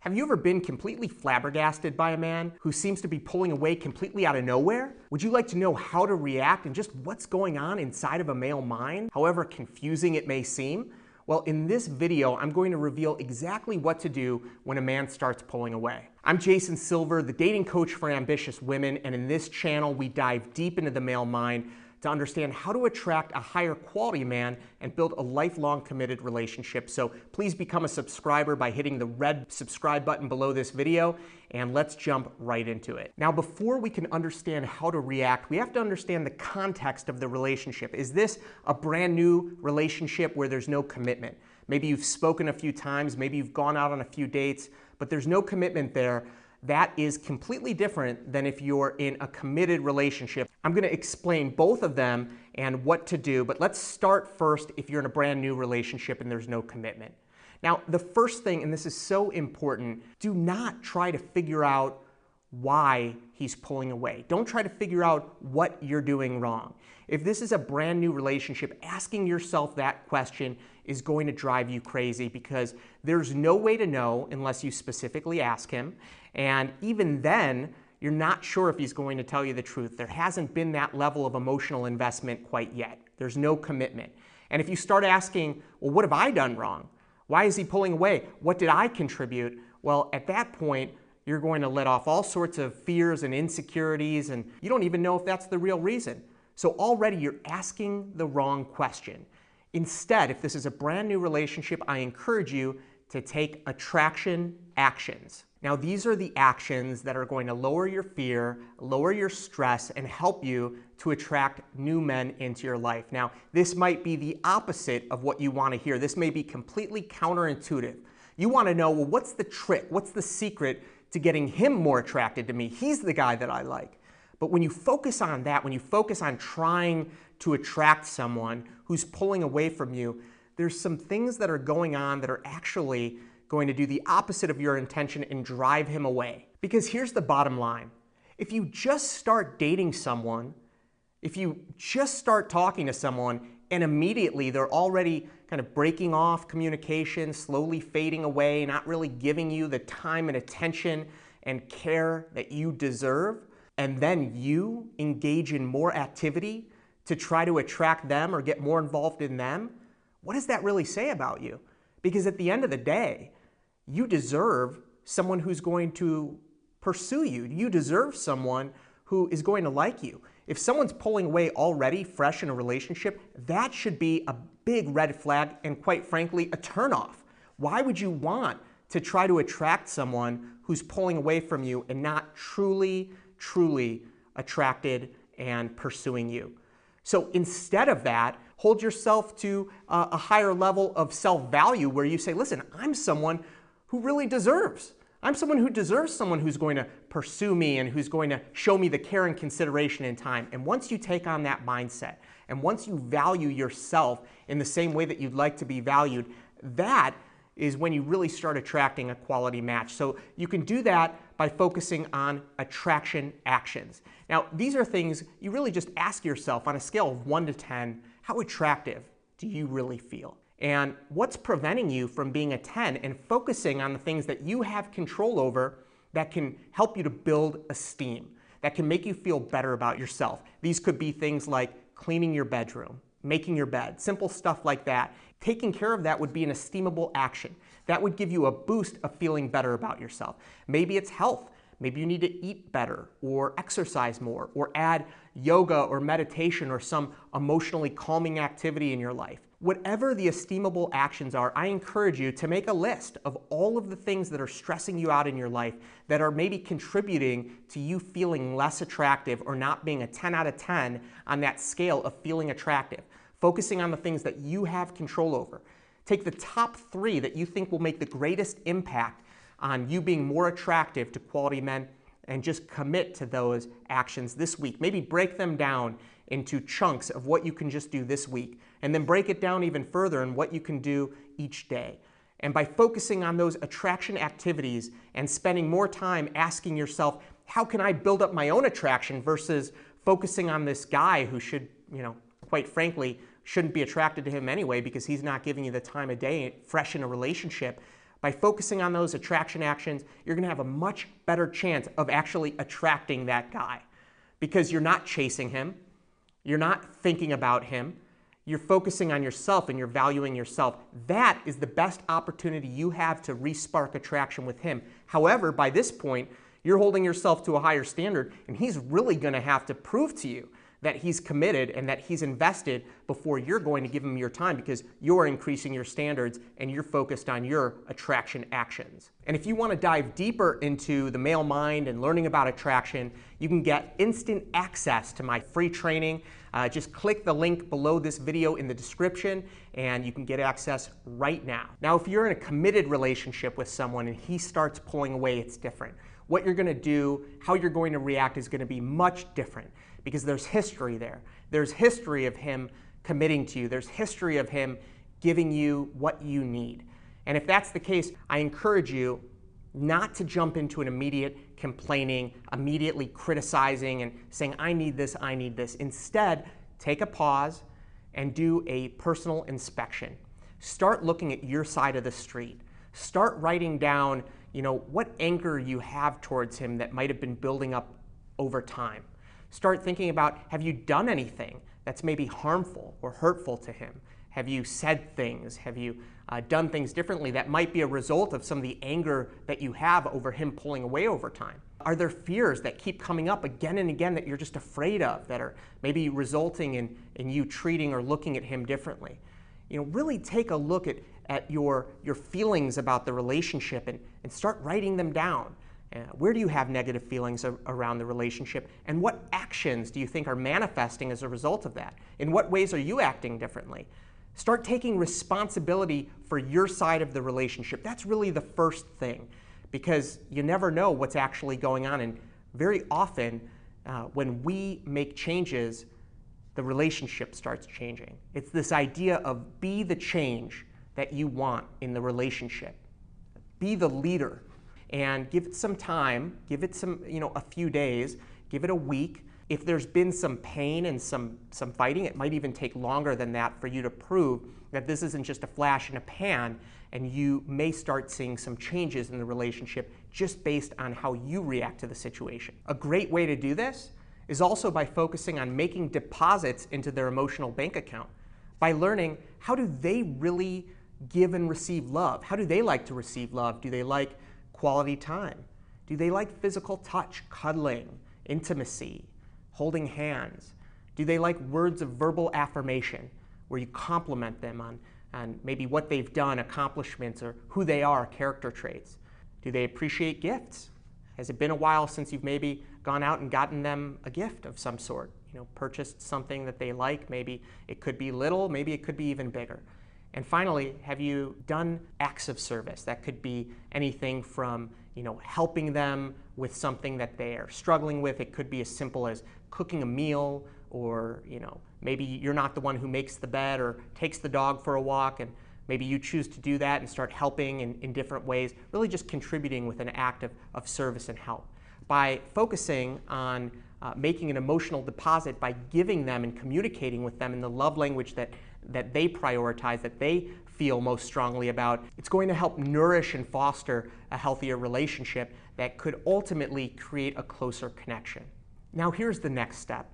Have you ever been completely flabbergasted by a man who seems to be pulling away completely out of nowhere? Would you like to know how to react and just what's going on inside of a male mind, however confusing it may seem? Well, in this video, I'm going to reveal exactly what to do when a man starts pulling away. I'm Jason Silver, the dating coach for ambitious women, and in this channel, we dive deep into the male mind to understand how to attract a higher quality man and build a lifelong committed relationship. So please become a subscriber by hitting the red subscribe button below this video, and let's jump right into it. Now, before we can understand how to react, we have to understand the context of the relationship. Is this a brand new relationship where there's no commitment? Maybe you've spoken a few times, maybe you've gone out on a few dates, but there's no commitment there. That is completely different than if you're in a committed relationship. I'm going to explain both of them and what to do, but let's start first if you're in a brand new relationship and there's no commitment. Now, the first thing, and this is so important, do not try to figure out why he's pulling away. Don't try to figure out what you're doing wrong. If this is a brand new relationship, asking yourself that question is going to drive you crazy because there's no way to know unless you specifically ask him. And even then, you're not sure if he's going to tell you the truth. There hasn't been that level of emotional investment quite yet. There's no commitment. And if you start asking, well, what have I done wrong? Why is he pulling away? What did I contribute? Well, at that point, you're going to let off all sorts of fears and insecurities, and you don't even know if that's the real reason. So already you're asking the wrong question. Instead, if this is a brand new relationship, I encourage you to take attraction actions. Now, these are the actions that are going to lower your fear, lower your stress, and help you to attract new men into your life. Now, this might be the opposite of what you want to hear. This may be completely counterintuitive. You want to know, well, what's the trick? What's the secret to getting him more attracted to me? He's the guy that I like. But when you focus on that, when you focus on trying to attract someone who's pulling away from you, there's some things that are going on that are actually going to do the opposite of your intention and drive him away. Because here's the bottom line. If you just start dating someone, if you just start talking to someone and immediately they're already kind of breaking off communication, slowly fading away, not really giving you the time and attention and care that you deserve, and then you engage in more activity to try to attract them or get more involved in them, what does that really say about you? Because at the end of the day, you deserve someone who's going to pursue you. You deserve someone who is going to like you. If someone's pulling away already fresh in a relationship, that should be a big red flag and, quite frankly, a turnoff. Why would you want to try to attract someone who's pulling away from you and not truly attracted and pursuing you? So instead of that, hold yourself to a higher level of self-value where you say, listen, I'm someone who really deserves. I'm someone who deserves someone who's going to pursue me and who's going to show me the care and consideration and time. And once you take on that mindset, and once you value yourself in the same way that you'd like to be valued, that is when you really start attracting a quality match. So you can do that by focusing on attraction actions. Now, these are things you really just ask yourself on a scale of 1 to 10, how attractive do you really feel? And what's preventing you from being a 10 and focusing on the things that you have control over that can help you to build esteem, that can make you feel better about yourself? These could be things like cleaning your bedroom, making your bed, simple stuff like that. Taking care of that would be an esteemable action. That would give you a boost of feeling better about yourself. Maybe it's health. Maybe you need to eat better or exercise more or add yoga or meditation or some emotionally calming activity in your life. Whatever the esteemable actions are, I encourage you to make a list of all of the things that are stressing you out in your life that are maybe contributing to you feeling less attractive or not being a 10 out of 10 on that scale of feeling attractive. Focusing on the things that you have control over. Take the top 3 that you think will make the greatest impact on you being more attractive to quality men and just commit to those actions this week. Maybe break them down into chunks of what you can just do this week, and then break it down even further in what you can do each day. And by focusing on those attraction activities and spending more time asking yourself, how can I build up my own attraction versus focusing on this guy who should, quite frankly, shouldn't be attracted to him anyway because he's not giving you the time of day fresh in a relationship. By focusing on those attraction actions, you're going to have a much better chance of actually attracting that guy because you're not chasing him, you're not thinking about him, you're focusing on yourself and you're valuing yourself. That is the best opportunity you have to re-spark attraction with him. However, by this point, you're holding yourself to a higher standard, and he's really going to have to prove to you that he's committed and that he's invested before you're going to give him your time, because you're increasing your standards and you're focused on your attraction actions. And if you want to dive deeper into the male mind and learning about attraction, you can get instant access to my free training. Just click the link below this video in the description and you can get access right now. Now, if you're in a committed relationship with someone and he starts pulling away, it's different. What you're going to do, how you're going to react is going to be much different because there's history there. There's history of him committing to you. There's history of him giving you what you need. And if that's the case, I encourage you not to jump into an immediate complaining, immediately criticizing and saying, I need this, I need this. Instead, take a pause and do a personal inspection. Start looking at your side of the street. Start writing down, what anger you have towards him that might have been building up over time. Start thinking about, have you done anything that's maybe harmful or hurtful to him? Have you said things? Have you done things differently that might be a result of some of the anger that you have over him pulling away over time? Are there fears that keep coming up again and again that you're just afraid of, that are maybe resulting in you treating or looking at him differently? Really take a look at your feelings about the relationship and start writing them down. Where do you have negative feelings around the relationship? And what actions do you think are manifesting as a result of that? In what ways are you acting differently? Start taking responsibility for your side of the relationship. That's really the first thing, because you never know what's actually going on. And very often, when we make changes, the relationship starts changing. It's this idea of be the change that you want in the relationship. Be the leader. And give it some time, give it a few days, give it a week. If there's been some pain and some fighting, it might even take longer than that for you to prove that this isn't just a flash in a pan, and you may start seeing some changes in the relationship just based on how you react to the situation. A great way to do this is also by focusing on making deposits into their emotional bank account, by learning how do they really give and receive love? How do they like to receive love? Do they like quality time? Do they like physical touch, cuddling, intimacy, holding hands? Do they like words of verbal affirmation where you compliment them on maybe what they've done, accomplishments, or who they are, character traits? Do they appreciate gifts? Has it been a while since you've maybe gone out and gotten them a gift of some sort? Purchased something that they like. Maybe it could be little, maybe it could be even bigger. And finally, have you done acts of service? That could be anything from, helping them with something that they are struggling with. It could be as simple as cooking a meal, or, maybe you're not the one who makes the bed or takes the dog for a walk, and maybe you choose to do that and start helping in different ways, really just contributing with an act of service and help. By focusing on making an emotional deposit, by giving them and communicating with them in the love language that they prioritize, that they feel most strongly about, it's going to help nourish and foster a healthier relationship that could ultimately create a closer connection. Now, here's the next step.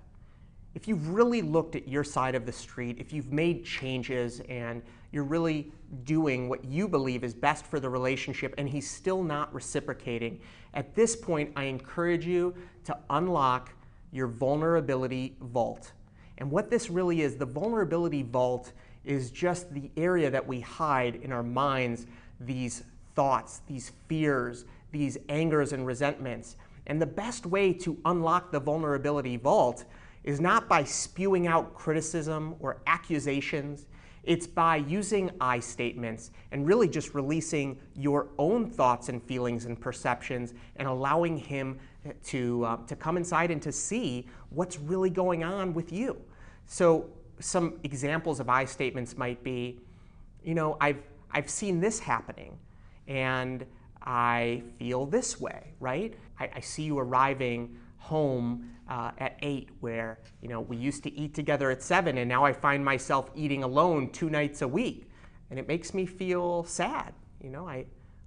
If you've really looked at your side of the street, if you've made changes and you're really doing what you believe is best for the relationship and he's still not reciprocating, at this point, I encourage you to unlock your vulnerability vault. And what this really is, the vulnerability vault is just the area that we hide in our minds, these thoughts, these fears, these angers and resentments. And the best way to unlock the vulnerability vault is not by spewing out criticism or accusations. It's by using I statements and really just releasing your own thoughts and feelings and perceptions and allowing him to come inside and to see what's really going on with you. So some examples of I statements might be, I've seen this happening and I feel this way, right? I see you arriving home at 8 where, we used to eat together at 7 and now I find myself eating alone 2 nights a week. And it makes me feel sad.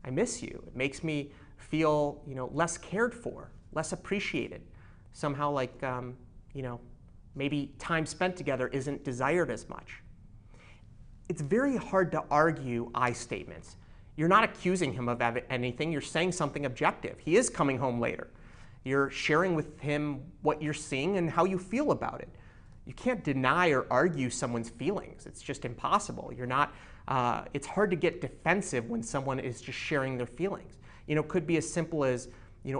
I miss you. It makes me feel, less cared for, less appreciated. Somehow like, maybe time spent together isn't desired as much. It's very hard to argue I statements. You're not accusing him of anything. You're saying something objective. He is coming home later. You're sharing with him what you're seeing and how you feel about it. You can't deny or argue someone's feelings. It's just impossible. It's hard to get defensive when someone is just sharing their feelings. It could be as simple as,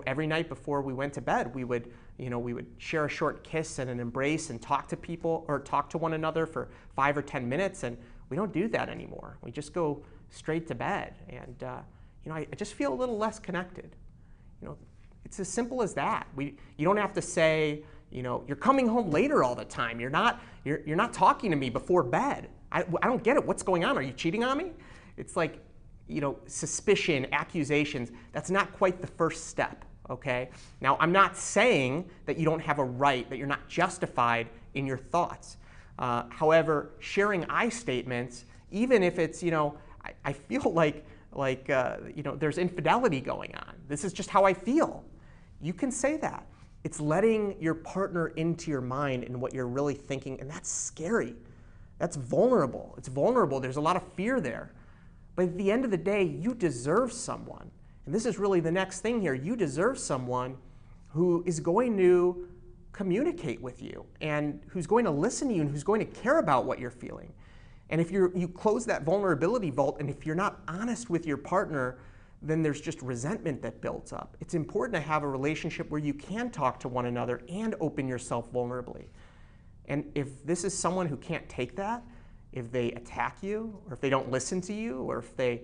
every night before we went to bed, we would share a short kiss and an embrace and talk to people or talk to one another for 5 or 10 minutes. And we don't do that anymore. We just go straight to bed. And, I just feel a little less connected. It's as simple as that. You don't have to say, you're coming home later all the time. You're not talking to me before bed. I don't get it. What's going on? Are you cheating on me? It's like, suspicion, accusations. That's not quite the first step, okay? Now, I'm not saying that you don't have a right, that you're not justified in your thoughts. However, sharing I statements, even if it's, I feel like there's infidelity going on. This is just how I feel. You can say that. It's letting your partner into your mind and what you're really thinking, and that's scary. That's vulnerable. It's vulnerable. There's a lot of fear there. But at the end of the day, you deserve someone. And this is really the next thing here. You deserve someone who is going to communicate with you and who's going to listen to you and who's going to care about what you're feeling. And if you close that vulnerability vault, and if you're not honest with your partner, then there's just resentment that builds up. It's important to have a relationship where you can talk to one another and open yourself vulnerably. And if this is someone who can't take that, if they attack you, or if they don't listen to you, or if they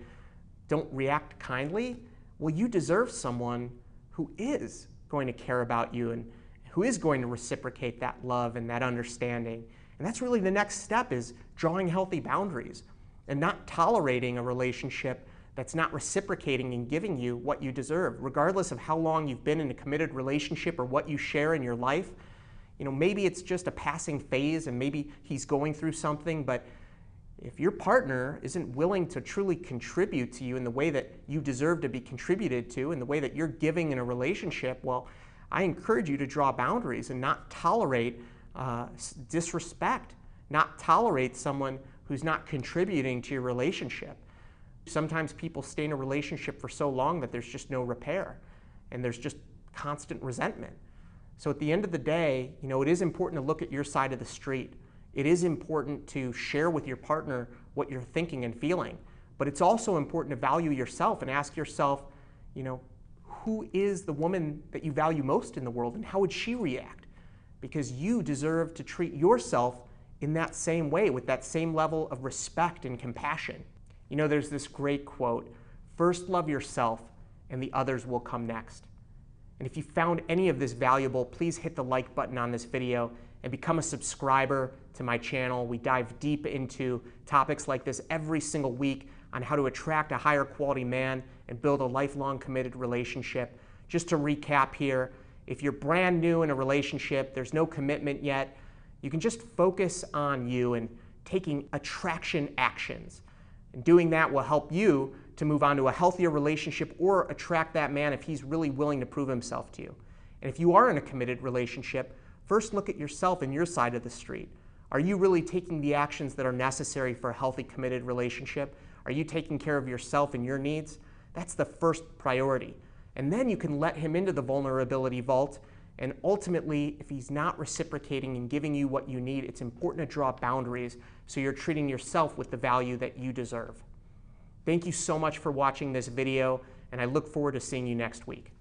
don't react kindly, well, you deserve someone who is going to care about you and who is going to reciprocate that love and that understanding. And that's really the next step, is drawing healthy boundaries and not tolerating a relationship that's not reciprocating and giving you what you deserve, regardless of how long you've been in a committed relationship or what you share in your life. Maybe it's just a passing phase and maybe he's going through something, but if your partner isn't willing to truly contribute to you in the way that you deserve to be contributed to, in the way that you're giving in a relationship, well, I encourage you to draw boundaries and not tolerate disrespect, not tolerate someone who's not contributing to your relationship. Sometimes people stay in a relationship for so long that there's just no repair and there's just constant resentment. So at the end of the day, it is important to look at your side of the street. It is important to share with your partner what you're thinking and feeling. But it's also important to value yourself and ask yourself, who is the woman that you value most in the world and how would she react? Because you deserve to treat yourself in that same way, with that same level of respect and compassion. There's this great quote, "First love yourself and the others will come next." And if you found any of this valuable, please hit the like button on this video and become a subscriber to my channel. We dive deep into topics like this every single week on how to attract a higher quality man and build a lifelong committed relationship. Just to recap here, if you're brand new in a relationship, there's no commitment yet, you can just focus on you and taking attraction actions. And doing that will help you to move on to a healthier relationship or attract that man if he's really willing to prove himself to you. And if you are in a committed relationship, first look at yourself and your side of the street. Are you really taking the actions that are necessary for a healthy, committed relationship? Are you taking care of yourself and your needs? That's the first priority. And then you can let him into the vulnerability vault. And ultimately, if he's not reciprocating and giving you what you need, it's important to draw boundaries so you're treating yourself with the value that you deserve. Thank you so much for watching this video, and I look forward to seeing you next week.